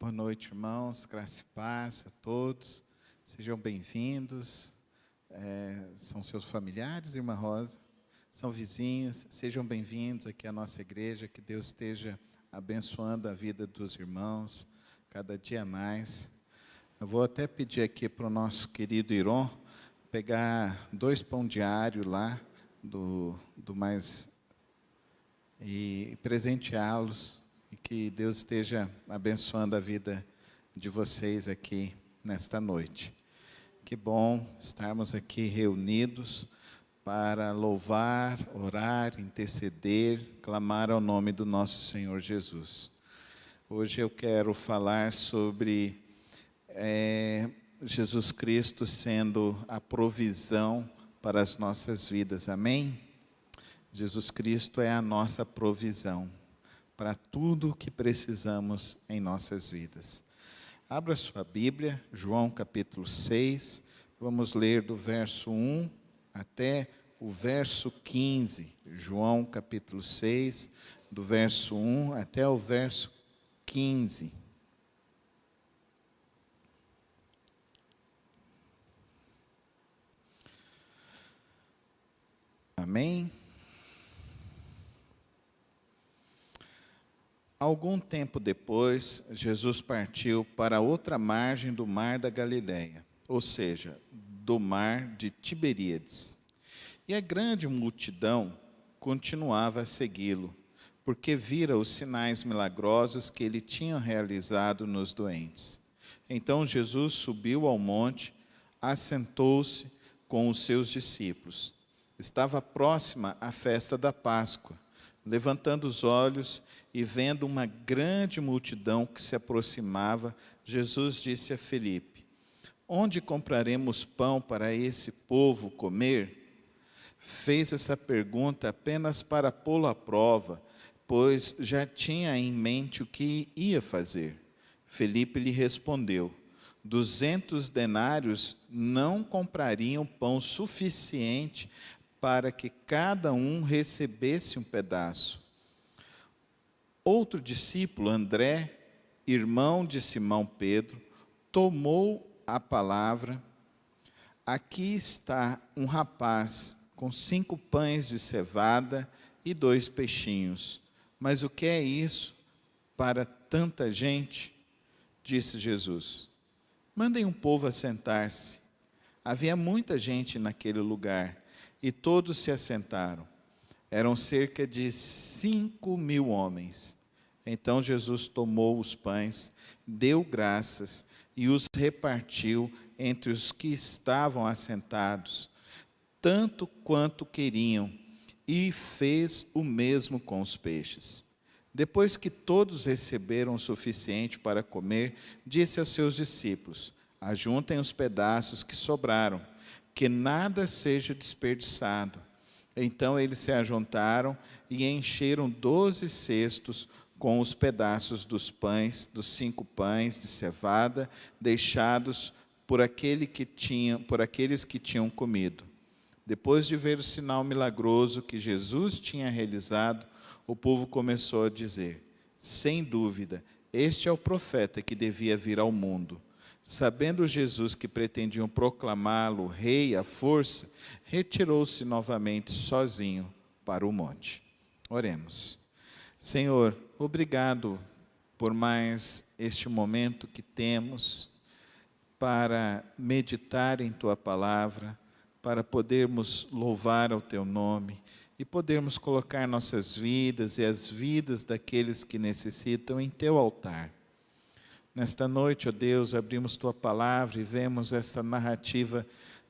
Boa noite, irmãos, graça e paz a todos, sejam bem-vindos, são seus familiares, irmã Rosa, são vizinhos, sejam bem-vindos aqui à nossa igreja, que Deus esteja abençoando a vida dos irmãos, cada dia mais. Eu vou até pedir aqui para o nosso querido Iron, pegar 2 pão diário lá, do mais, e presenteá-los, e que Deus esteja abençoando a vida de vocês aqui nesta noite. Que bom estarmos aqui reunidos para louvar, orar, interceder, clamar ao nome do nosso Senhor Jesus. Hoje eu quero falar sobre Jesus Cristo sendo a provisão para as nossas vidas, amém? Jesus Cristo é a nossa provisão para tudo o que precisamos em nossas vidas. Abra sua Bíblia, João capítulo 6, vamos ler do verso 1 até o verso 15. João capítulo 6, do verso 1 até o verso 15. Amém? Algum tempo depois, Jesus partiu para outra margem do mar da Galileia, ou seja, do mar de Tiberíades. E a grande multidão continuava a segui-lo, porque vira os sinais milagrosos que ele tinha realizado nos doentes. Então Jesus subiu ao monte, assentou-se com os seus discípulos. Estava próxima a festa da Páscoa. Levantando os olhos e vendo uma grande multidão que se aproximava, Jesus disse a Filipe: onde compraremos pão para esse povo comer? Fez essa pergunta apenas para pô-lo à prova, pois já tinha em mente o que ia fazer. Filipe lhe respondeu: 200 denários não comprariam pão suficiente para que cada um recebesse um pedaço. Outro discípulo, André, irmão de Simão Pedro, tomou a palavra: aqui está um rapaz com 5 pães de cevada e 2 peixinhos. Mas o que é isso para tanta gente? Disse Jesus. Mandem um povo assentar-se. Havia muita gente naquele lugar, e todos se assentaram. Eram cerca de 5.000 homens. Então Jesus tomou os pães, deu graças e os repartiu entre os que estavam assentados, tanto quanto queriam, e fez o mesmo com os peixes. Depois que todos receberam o suficiente para comer, disse aos seus discípulos: ajuntem os pedaços que sobraram, que nada seja desperdiçado. Então eles se ajuntaram e encheram 12 cestos com os pedaços dos pães, dos 5 pães de cevada, deixados por aqueles que tinham comido. Depois de ver o sinal milagroso que Jesus tinha realizado, o povo começou a dizer: sem dúvida, este é o profeta que devia vir ao mundo. Sabendo Jesus que pretendiam proclamá-lo rei à força, retirou-se novamente sozinho para o monte. Oremos. Senhor, obrigado por mais este momento que temos para meditar em Tua palavra, para podermos louvar ao Teu nome e podermos colocar nossas vidas e as vidas daqueles que necessitam em Teu altar. Nesta noite, ó Deus, abrimos Tua palavra e vemos essa narrativa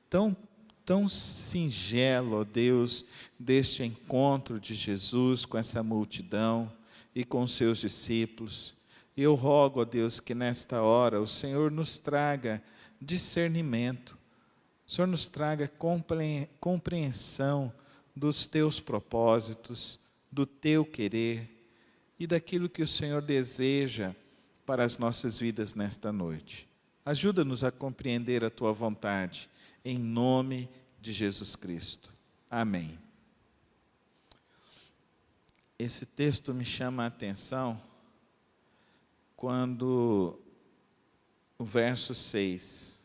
tão singela, ó Deus, deste encontro de Jesus com essa multidão e com os seus discípulos. E eu rogo, ó Deus, que nesta hora o Senhor nos traga discernimento, o Senhor nos traga compreensão dos Teus propósitos, do Teu querer e daquilo que o Senhor deseja para as nossas vidas nesta noite. Ajuda-nos a compreender a Tua vontade, em nome de Jesus Cristo. Amém. Esse texto me chama a atenção quando o verso 6.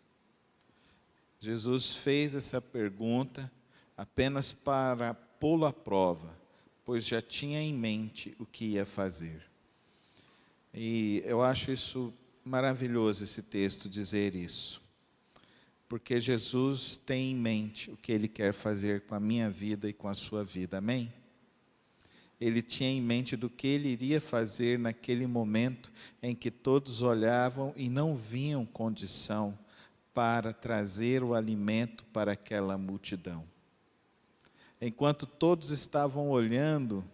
Jesus fez essa pergunta apenas para pô-lo à prova, pois já tinha em mente o que ia fazer. E eu acho isso maravilhoso, esse texto dizer isso, porque Jesus tem em mente o que Ele quer fazer com a minha vida e com a sua vida, amém? Ele tinha em mente do que Ele iria fazer naquele momento em que todos olhavam e não viam condição para trazer o alimento para aquela multidão. Enquanto todos estavam olhando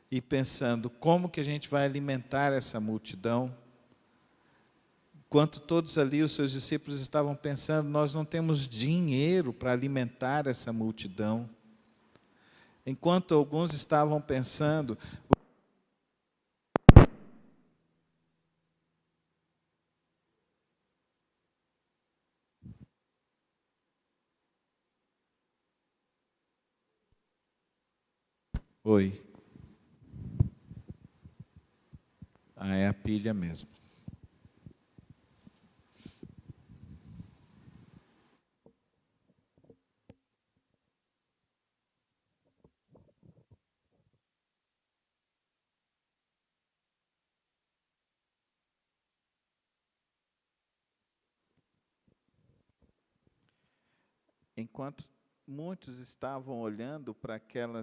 e pensando, como que a gente vai alimentar essa multidão? Enquanto todos ali, os seus discípulos estavam pensando, nós não temos dinheiro para alimentar essa multidão. Enquanto alguns estavam pensando, oi, é a pilha mesmo. Enquanto muitos estavam olhando para aquela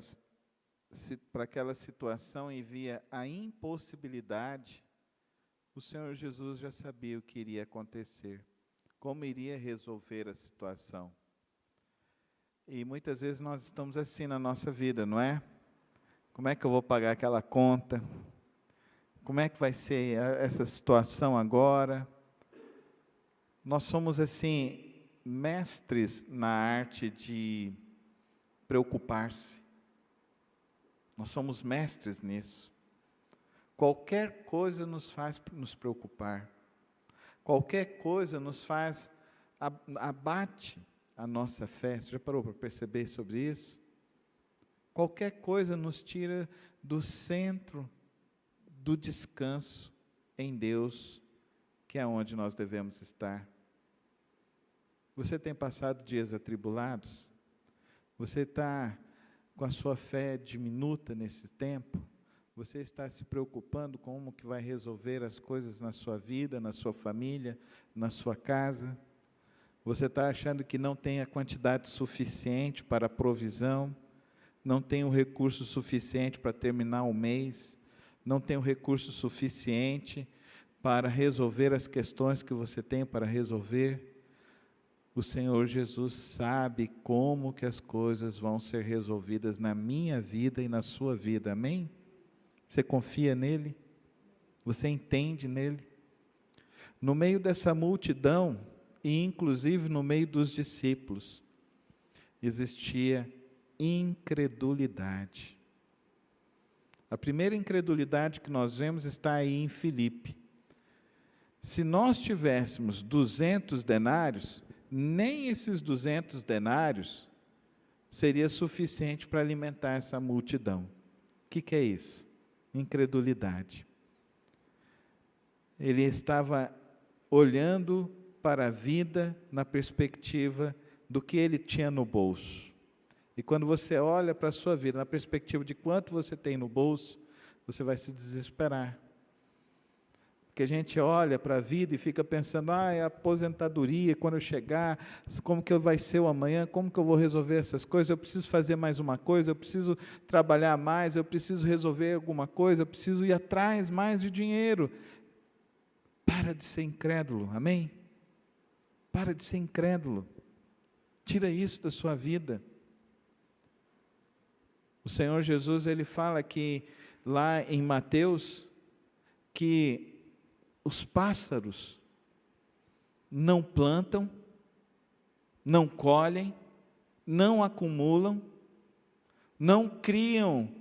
situação e via a impossibilidade, o Senhor Jesus já sabia o que iria acontecer, como iria resolver a situação. E muitas vezes nós estamos assim na nossa vida, não é? Como é que eu vou pagar aquela conta? Como é que vai ser essa situação agora? Nós somos assim, mestres na arte de preocupar-se. Nós somos mestres nisso. Qualquer coisa nos faz nos preocupar. Qualquer coisa nos faz, abate a nossa fé. Você já parou para perceber sobre isso? Qualquer coisa nos tira do centro do descanso em Deus, que é onde nós devemos estar. Você tem passado dias atribulados? Você está com a sua fé diminuta nesse tempo? Você está se preocupando com como que vai resolver as coisas na sua vida, na sua família, na sua casa? Você está achando que não tem a quantidade suficiente para a provisão? Não tem o recurso suficiente para terminar o mês? Não tem o recurso suficiente para resolver as questões que você tem para resolver? O Senhor Jesus sabe como que as coisas vão ser resolvidas na minha vida e na sua vida, amém? Você confia nele? Você entende nele? No meio dessa multidão, e inclusive no meio dos discípulos, existia incredulidade. A primeira incredulidade que nós vemos está aí em Filipe. Se nós tivéssemos 200 denários, nem esses 200 denários seria suficiente para alimentar essa multidão. O que é isso? Incredulidade. Ele estava olhando para a vida na perspectiva do que ele tinha no bolso. E quando você olha para a sua vida na perspectiva de quanto você tem no bolso, você vai se desesperar. Porque a gente olha para a vida e fica pensando, é a aposentadoria, quando eu chegar, como que vai ser o amanhã, como que eu vou resolver essas coisas, eu preciso fazer mais uma coisa, eu preciso trabalhar mais, eu preciso resolver alguma coisa, eu preciso ir atrás mais de dinheiro. Para de ser incrédulo, amém? Para de ser incrédulo. Tira isso da sua vida. O Senhor Jesus, Ele fala que, lá em Mateus, que os pássaros não plantam, não colhem, não acumulam, não criam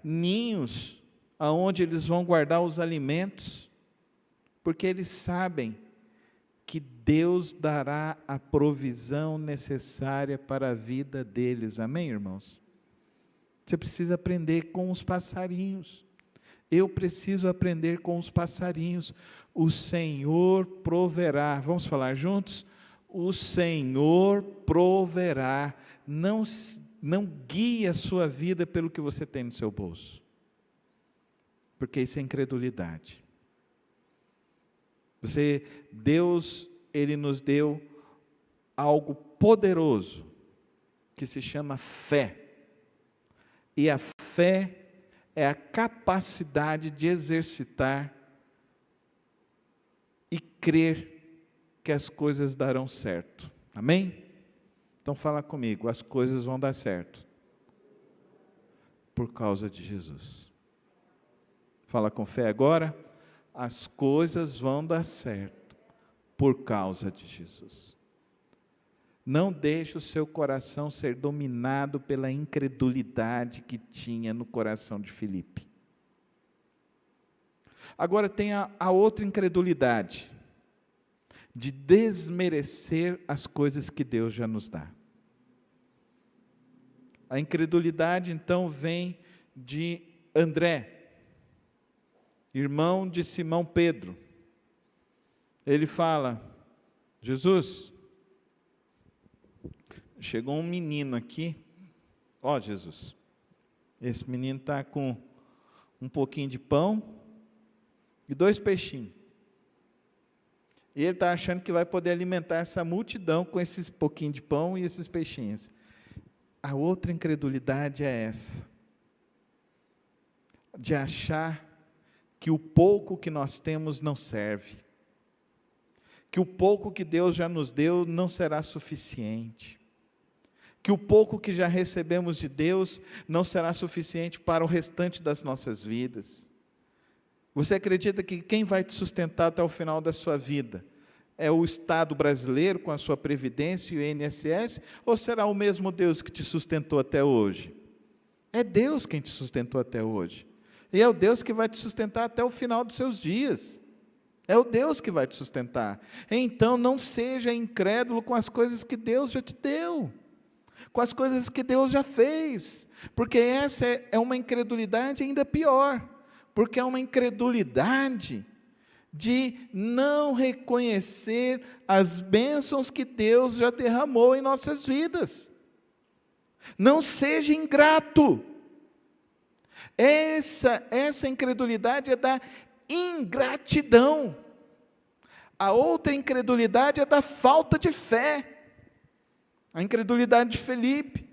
ninhos aonde eles vão guardar os alimentos, porque eles sabem que Deus dará a provisão necessária para a vida deles. Amém, irmãos? Você precisa aprender com os passarinhos. Eu preciso aprender com os passarinhos. O Senhor proverá. Vamos falar juntos? O Senhor proverá. Não guie a sua vida pelo que você tem no seu bolso, porque isso é incredulidade. Deus, Ele nos deu algo poderoso, que se chama fé. E a fé é a capacidade de exercitar e crer que as coisas darão certo. Amém? Então fala comigo, as coisas vão dar certo por causa de Jesus. Fala com fé agora, as coisas vão dar certo por causa de Jesus. Não deixe o seu coração ser dominado pela incredulidade que tinha no coração de Filipe. Agora tem a outra incredulidade, de desmerecer as coisas que Deus já nos dá. A incredulidade, então, vem de André, irmão de Simão Pedro. Ele fala: Jesus, chegou um menino aqui, ó Jesus, esse menino está com um pouquinho de pão e 2 peixinhos. E ele está achando que vai poder alimentar essa multidão com esses pouquinhos de pão e esses peixinhos. A outra incredulidade é essa, de achar que o pouco que nós temos não serve, que o pouco que Deus já nos deu não será suficiente, que o pouco que já recebemos de Deus não será suficiente para o restante das nossas vidas. Você acredita que quem vai te sustentar até o final da sua vida é o Estado brasileiro com a sua Previdência e o INSS, ou será o mesmo Deus que te sustentou até hoje? É Deus quem te sustentou até hoje, e é o Deus que vai te sustentar até o final dos seus dias. É o Deus que vai te sustentar. Então não seja incrédulo com as coisas que Deus já te deu, com as coisas que Deus já fez, porque essa é uma incredulidade ainda pior, porque é uma incredulidade de não reconhecer as bênçãos que Deus já derramou em nossas vidas. Não seja ingrato. Essa incredulidade é da ingratidão. A outra incredulidade é da falta de fé. A incredulidade de Felipe.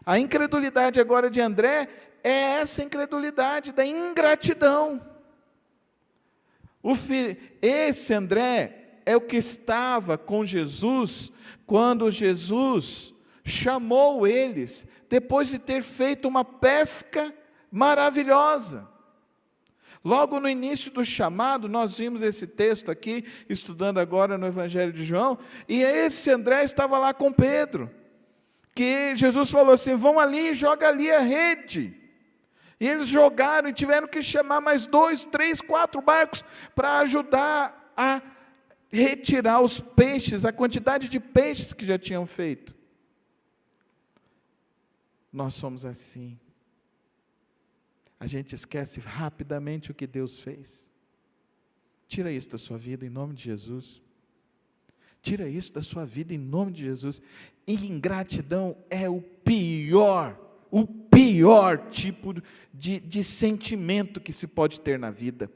A incredulidade agora de André é essa incredulidade da ingratidão. Esse André é o que estava com Jesus quando Jesus chamou eles, depois de ter feito uma pesca maravilhosa. Logo no início do chamado, nós vimos esse texto aqui, estudando agora no Evangelho de João, e esse André estava lá com Pedro, que Jesus falou assim: vão ali, joga ali a rede. E eles jogaram e tiveram que chamar mais 2, 3, 4 barcos para ajudar a retirar os peixes, a quantidade de peixes que já tinham feito. Nós somos assim. A gente esquece rapidamente o que Deus fez. Tira isso da sua vida em nome de Jesus. Tira isso da sua vida em nome de Jesus. Ingratidão é o pior tipo de sentimento que se pode ter na vida.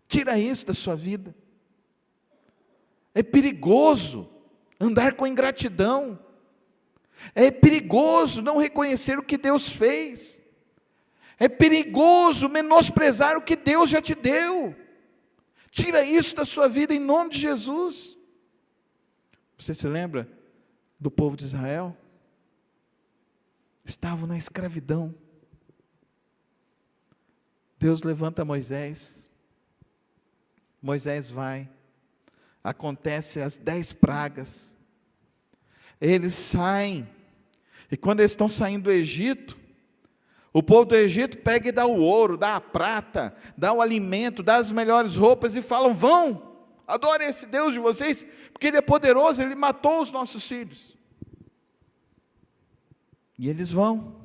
Tira isso da sua vida. É perigoso andar com ingratidão. É perigoso não reconhecer o que Deus fez. É perigoso menosprezar o que Deus já te deu. Tira isso da sua vida em nome de Jesus. Você se lembra do povo de Israel? Estavam na escravidão. Deus levanta Moisés. Moisés vai. Acontece as 10 pragas. Eles saem. E quando eles estão saindo do Egito, o povo do Egito pega e dá o ouro, dá a prata, dá o alimento, dá as melhores roupas e falam: vão, adorem esse Deus de vocês, porque Ele é poderoso, Ele matou os nossos filhos. E eles vão.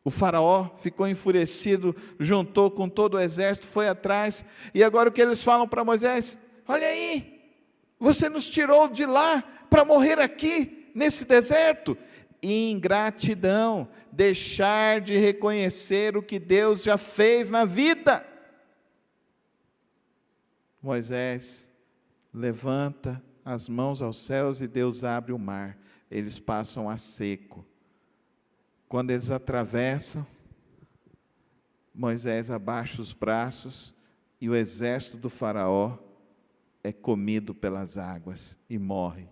O faraó ficou enfurecido, juntou com todo o exército, foi atrás, e agora o que eles falam para Moisés? Olha aí, você nos tirou de lá para morrer aqui, nesse deserto. Ingratidão, deixar de reconhecer o que Deus já fez na vida. Moisés levanta as mãos aos céus e Deus abre o mar, eles passam a seco. Quando eles atravessam, Moisés abaixa os braços e o exército do faraó é comido pelas águas e morre.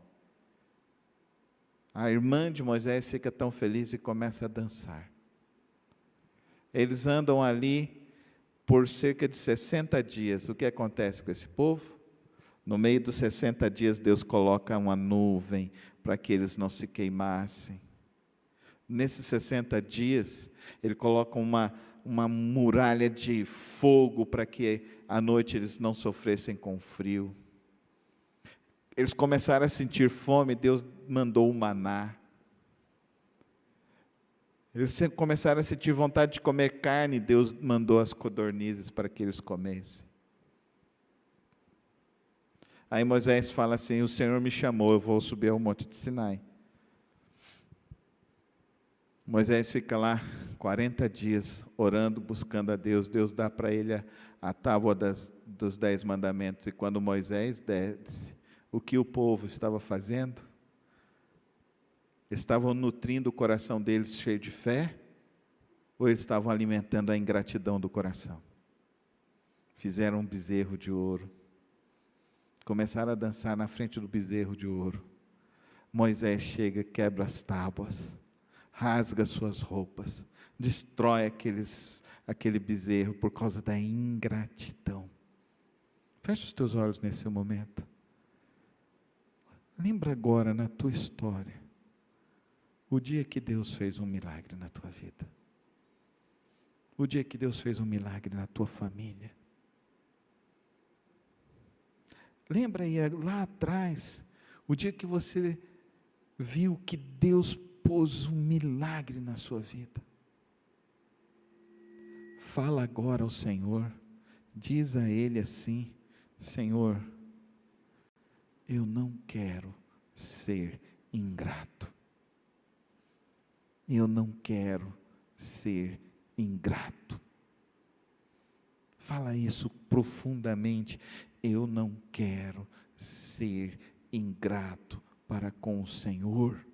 A irmã de Moisés fica tão feliz e começa a dançar. Eles andam ali por cerca de 60 dias. O que acontece com esse povo? No meio dos 60 dias, Deus coloca uma nuvem para que eles não se queimassem. Nesses 60 dias, Ele coloca uma muralha de fogo para que à noite eles não sofressem com frio. Eles começaram a sentir fome, Deus mandou o maná. Eles começaram a sentir vontade de comer carne, Deus mandou as codornizes para que eles comessem. Aí Moisés fala assim: o Senhor me chamou, eu vou subir ao monte de Sinai. Moisés fica lá 40 dias orando, buscando a Deus. Deus dá para ele a tábua dos 10 mandamentos. E quando Moisés desce, o que o povo estava fazendo? Estavam nutrindo o coração deles cheio de fé? Ou estavam alimentando a ingratidão do coração? Fizeram um bezerro de ouro. Começaram a dançar na frente do bezerro de ouro. Moisés chega, quebra as tábuas, rasga suas roupas, destrói aquele bezerro por causa da ingratidão. Fecha os teus olhos nesse momento. Lembra agora na tua história, o dia que Deus fez um milagre na tua vida. O dia que Deus fez um milagre na tua família. Lembra aí lá atrás, o dia que você viu que Deus pôs um milagre na sua vida. Fala agora ao Senhor, diz a Ele assim: Senhor, eu não quero ser ingrato. Eu não quero ser ingrato. Fala isso profundamente. Eu não quero ser ingrato para com o Senhor.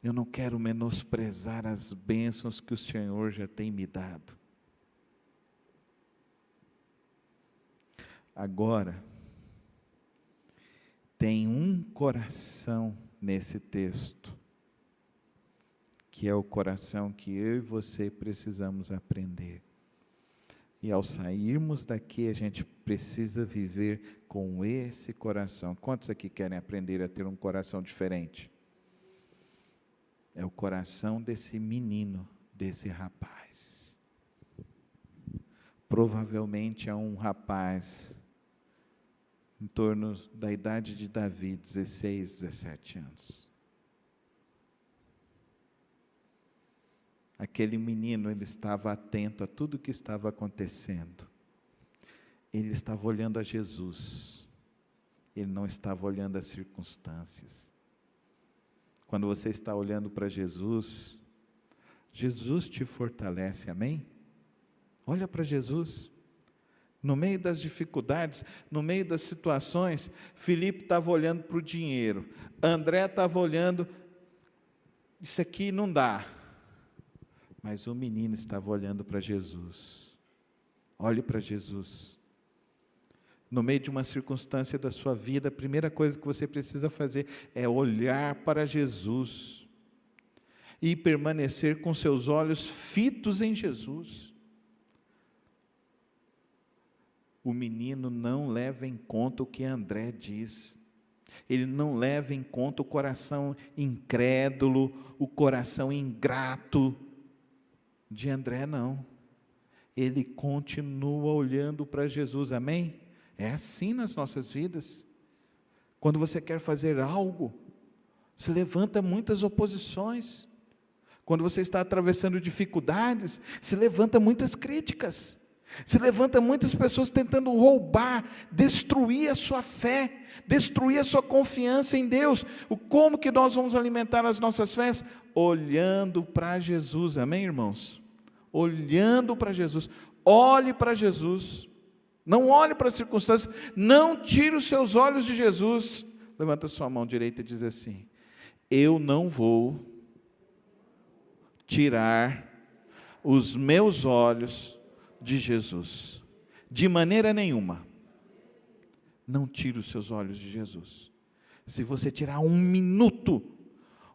Eu não quero menosprezar as bênçãos que o Senhor já tem me dado. Agora, tem um coração nesse texto, que é o coração que eu e você precisamos aprender. E ao sairmos daqui, a gente precisa viver com esse coração. Quantos aqui querem aprender a ter um coração diferente? É o coração desse menino, desse rapaz. Provavelmente é um rapaz em torno da idade de Davi, 16, 17 anos. Aquele menino, ele estava atento a tudo que estava acontecendo. Ele estava olhando a Jesus. Ele não estava olhando as circunstâncias. Quando você está olhando para Jesus, Jesus te fortalece, amém? Olha para Jesus. No meio das dificuldades, no meio das situações, Filipe estava olhando para o dinheiro, André estava olhando, isso aqui não dá. Mas o menino estava olhando para Jesus. Olhe para Jesus. No meio de uma circunstância da sua vida, a primeira coisa que você precisa fazer é olhar para Jesus e permanecer com seus olhos fitos em Jesus. O menino não leva em conta o que André diz. Ele não leva em conta o coração incrédulo, o coração ingrato de André, não. Ele continua olhando para Jesus, amém? É assim nas nossas vidas. Quando você quer fazer algo, se levanta muitas oposições. Quando você está atravessando dificuldades, se levanta muitas críticas. Se levanta muitas pessoas tentando roubar, destruir a sua fé, destruir a sua confiança em Deus. Como que nós vamos alimentar as nossas fés? Olhando para Jesus, amém, irmãos? Olhando para Jesus. Olhe para Jesus. Não olhe para as circunstâncias, não tire os seus olhos de Jesus. Levanta a sua mão direita e diz assim: eu não vou tirar os meus olhos de Jesus, de maneira nenhuma. Não tire os seus olhos de Jesus. Se você tirar um minuto,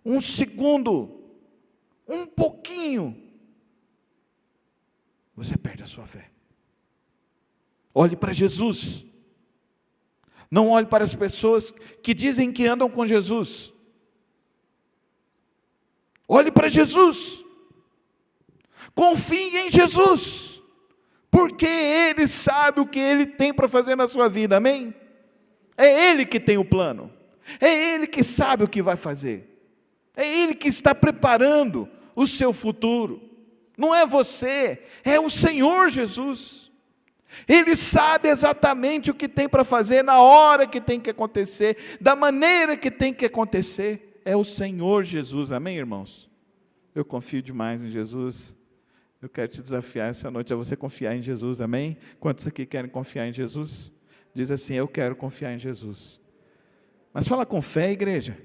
um segundo, um pouquinho, você perde a sua fé. Olhe para Jesus. Não olhe para as pessoas que dizem que andam com Jesus. Olhe para Jesus. Confie em Jesus, porque Ele sabe o que Ele tem para fazer na sua vida, amém? É Ele que tem o plano, é Ele que sabe o que vai fazer, é Ele que está preparando o seu futuro, não é você, é o Senhor Jesus. Ele sabe exatamente o que tem para fazer, na hora que tem que acontecer, da maneira que tem que acontecer, é o Senhor Jesus, amém, irmãos? Eu confio demais em Jesus. Eu quero te desafiar essa noite a você confiar em Jesus, amém? Quantos aqui querem confiar em Jesus? Diz assim: eu quero confiar em Jesus. Mas fala com fé, igreja.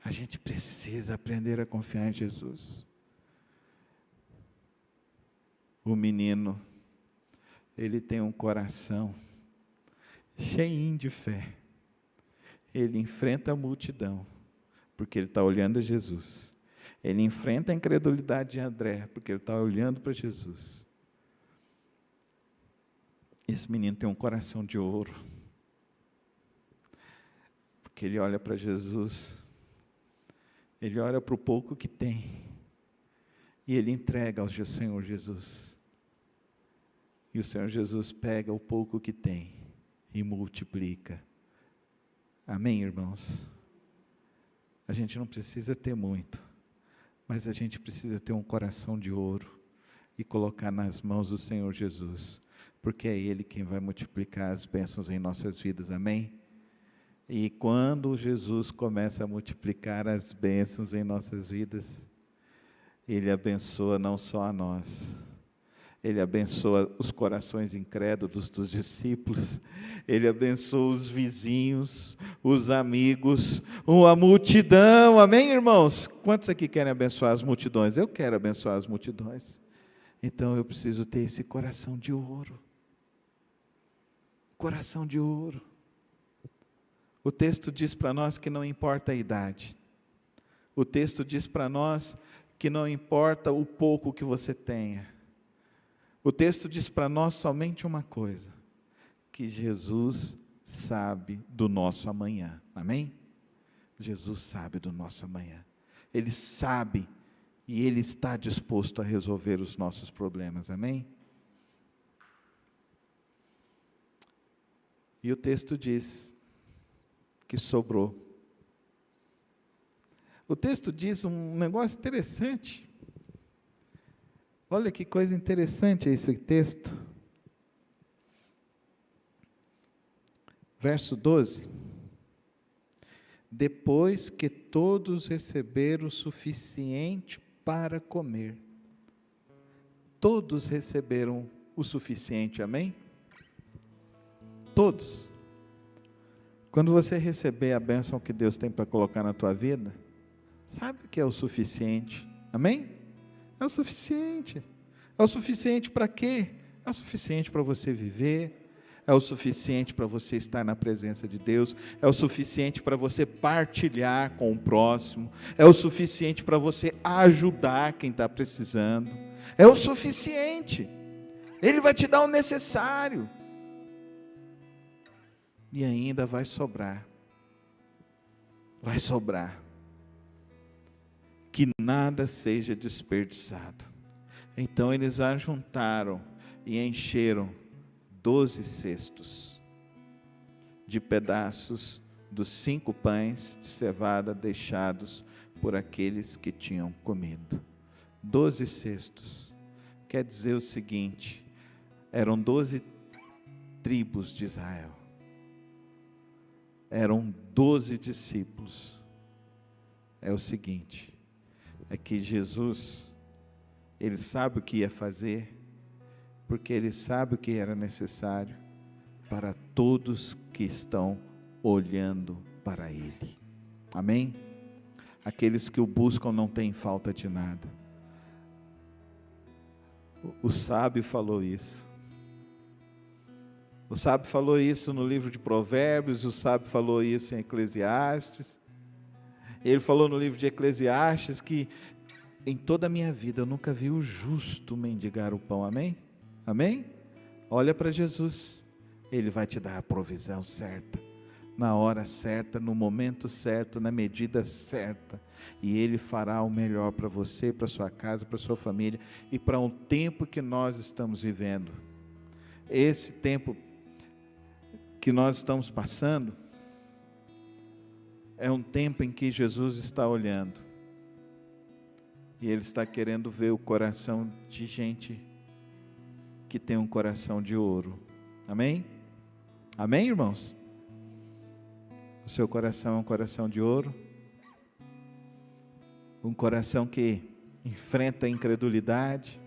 A gente precisa aprender a confiar em Jesus. O menino, ele tem um coração cheinho de fé. Ele enfrenta a multidão, porque ele está olhando a Jesus. Ele enfrenta a incredulidade de André, porque ele está olhando para Jesus. Esse menino tem um coração de ouro, porque ele olha para Jesus, ele olha para o pouco que tem, e ele entrega ao Senhor Jesus. E o Senhor Jesus pega o pouco que tem e multiplica. Amém, irmãos? A gente não precisa ter muito, mas a gente precisa ter um coração de ouro e colocar nas mãos do Senhor Jesus, porque é Ele quem vai multiplicar as bênçãos em nossas vidas, amém? E quando Jesus começa a multiplicar as bênçãos em nossas vidas, Ele abençoa não só a nós, Ele abençoa os corações incrédulos dos discípulos, Ele abençoa os vizinhos, os amigos, a multidão, amém, irmãos? Quantos aqui querem abençoar as multidões? Eu quero abençoar as multidões. Então eu preciso ter esse coração de ouro. Coração de ouro. O texto diz para nós que não importa a idade. O texto diz para nós que não importa o pouco que você tenha. O texto diz para nós somente uma coisa: que Jesus sabe do nosso amanhã, amém? Jesus sabe do nosso amanhã, Ele sabe e Ele está disposto a resolver os nossos problemas, amém? E o texto diz que sobrou. O texto diz um negócio interessante. Olha que coisa interessante esse texto. Verso 12. Depois que todos receberam o suficiente para comer. Todos receberam o suficiente, amém? Todos. Quando você receber a bênção que Deus tem para colocar na tua vida, sabe o que é o suficiente, amém? É o suficiente. É o suficiente para quê? É o suficiente para você viver, é o suficiente para você estar na presença de Deus, é o suficiente para você partilhar com o próximo, é o suficiente para você ajudar quem está precisando, é o suficiente. Ele vai te dar o necessário. E ainda vai sobrar. Vai sobrar. Que nada seja desperdiçado. Então eles ajuntaram e encheram 12 cestos de pedaços dos 5 pães de cevada deixados por aqueles que tinham comido. 12 cestos. Quer dizer o seguinte: eram 12 tribos de Israel. Eram 12 discípulos. É o seguinte, é que Jesus, Ele sabe o que ia fazer, porque Ele sabe o que era necessário para todos que estão olhando para Ele. Amém? Aqueles que o buscam não têm falta de nada. O sábio falou isso. O sábio falou isso no livro de Provérbios, o sábio falou isso em Eclesiastes. Ele falou no livro de Eclesiastes que em toda a minha vida eu nunca vi o justo mendigar o pão. Amém? Amém? Olha para Jesus. Ele vai te dar a provisão certa, na hora certa, no momento certo, na medida certa. E Ele fará o melhor para você, para sua casa, para sua família e para um tempo que nós estamos vivendo. Esse tempo que nós estamos passando é um tempo em que Jesus está olhando e Ele está querendo ver o coração de gente que tem um coração de ouro. Amém? Amém, irmãos? O seu coração é um coração de ouro? Um coração que enfrenta a incredulidade,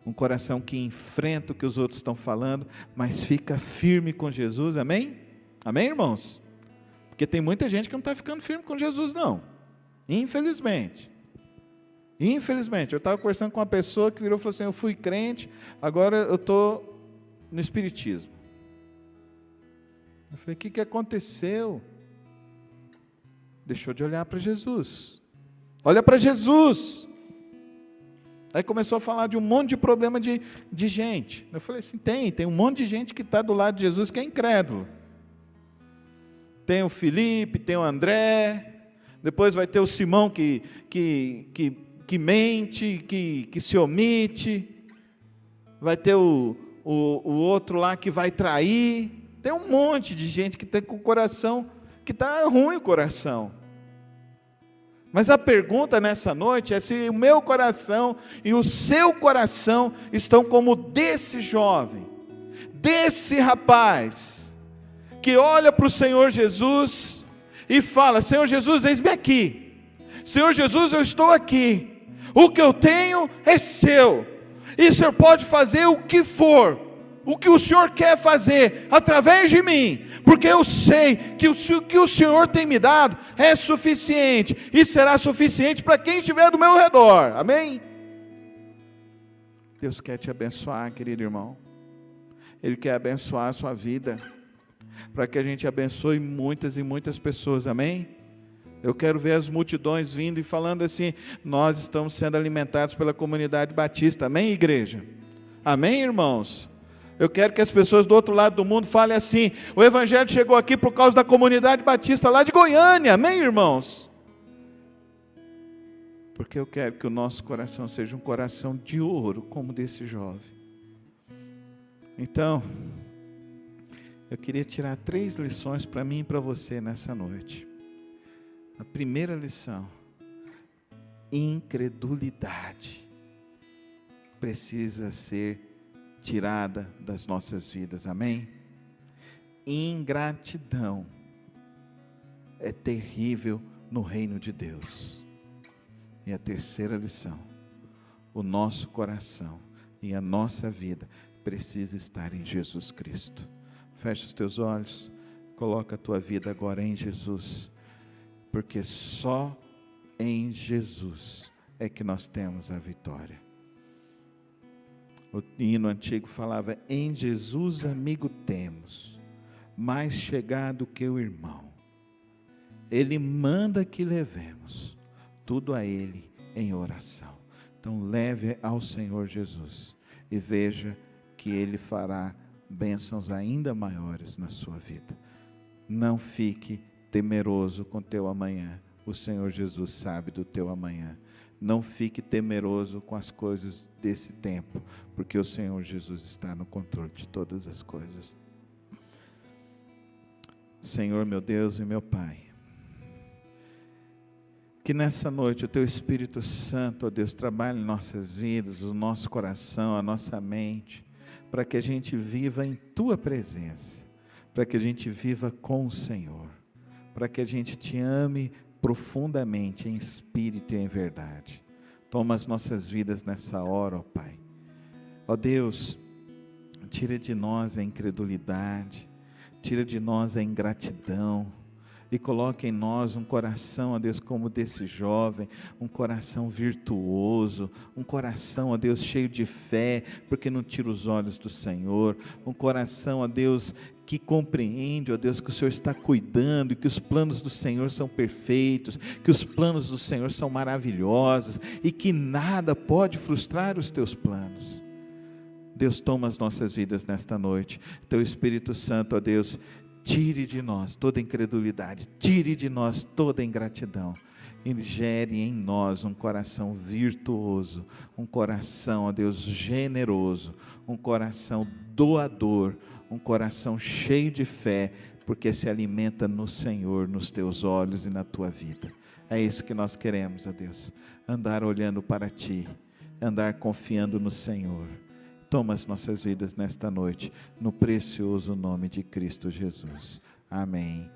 um coração que enfrenta o que os outros estão falando, mas fica firme com Jesus, amém? Amém, irmãos? Porque tem muita gente que não está ficando firme com Jesus, não, infelizmente. Infelizmente, eu estava conversando com uma pessoa que virou e falou assim: eu fui crente, agora eu estou no espiritismo. Eu falei: o que aconteceu? Deixou de olhar para Jesus. Olha para Jesus. Aí começou a falar de um monte de problema de gente. Eu falei assim: tem um monte de gente que está do lado de Jesus que é incrédulo. Tem o Felipe, tem o André, depois vai ter o Simão que mente, que se omite, vai ter o outro lá que vai trair. Tem um monte de gente que tem com o coração, que está ruim o coração. Mas a pergunta nessa noite é se o meu coração e o seu coração estão como desse jovem, desse rapaz, que olha para o Senhor Jesus e fala: Senhor Jesus, eis-me aqui. Senhor Jesus, eu estou aqui. O que eu tenho é seu. E o Senhor pode fazer o que for, o que o Senhor quer fazer através de mim, porque eu sei que o que o Senhor tem me dado é suficiente, e será suficiente para quem estiver do meu redor, amém? Deus quer te abençoar, querido irmão. Ele quer abençoar a sua vida, para que a gente abençoe muitas e muitas pessoas, amém? Eu quero ver as multidões vindo e falando assim: nós estamos sendo alimentados pela comunidade batista, amém, igreja? Amém, irmãos? Eu quero que as pessoas do outro lado do mundo falem assim: o Evangelho chegou aqui por causa da comunidade batista lá de Goiânia, amém, irmãos? Porque eu quero que o nosso coração seja um coração de ouro, como desse jovem. Então, eu queria tirar 3 lições para mim e para você nessa noite. A primeira lição: incredulidade precisa ser tirada das nossas vidas, amém? Ingratidão é terrível no reino de Deus. E a terceira lição: o nosso coração e a nossa vida precisa estar em Jesus Cristo. Fecha os teus olhos, coloca a tua vida agora em Jesus, porque só em Jesus é que nós temos a vitória. O hino antigo falava: em Jesus amigo temos, mais chegado que o irmão. Ele manda que levemos tudo a Ele em oração. Então leve ao Senhor Jesus e veja que Ele fará bênçãos ainda maiores na sua vida. Não fique temeroso com teu amanhã. O Senhor Jesus sabe do teu amanhã. Não fique temeroso com as coisas desse tempo, porque o Senhor Jesus está no controle de todas as coisas. Senhor, meu Deus e meu Pai, que nessa noite o Teu Espírito Santo, ó Deus, trabalhe em nossas vidas, o nosso coração, a nossa mente, para que a gente viva em Tua presença, para que a gente viva com o Senhor, para que a gente Te ame profundamente em espírito e em verdade. Toma as nossas vidas nessa hora, ó Pai. Ó Deus, tira de nós a incredulidade, tira de nós a ingratidão, e coloque em nós um coração, ó Deus, como desse jovem, um coração virtuoso, um coração, ó Deus, cheio de fé, porque não tira os olhos do Senhor, um coração, ó Deus, que compreende, ó Deus, que o Senhor está cuidando, e que os planos do Senhor são perfeitos, que os planos do Senhor são maravilhosos, e que nada pode frustrar os teus planos. Deus, toma as nossas vidas nesta noite. Teu Espírito Santo, ó Deus, tire de nós toda incredulidade, tire de nós toda ingratidão, e gere em nós um coração virtuoso, um coração, ó Deus, generoso, um coração doador, um coração cheio de fé, porque se alimenta no Senhor, nos teus olhos e na tua vida. É isso que nós queremos, ó Deus, andar olhando para Ti, andar confiando no Senhor. Toma as nossas vidas nesta noite, no precioso nome de Cristo Jesus. Amém.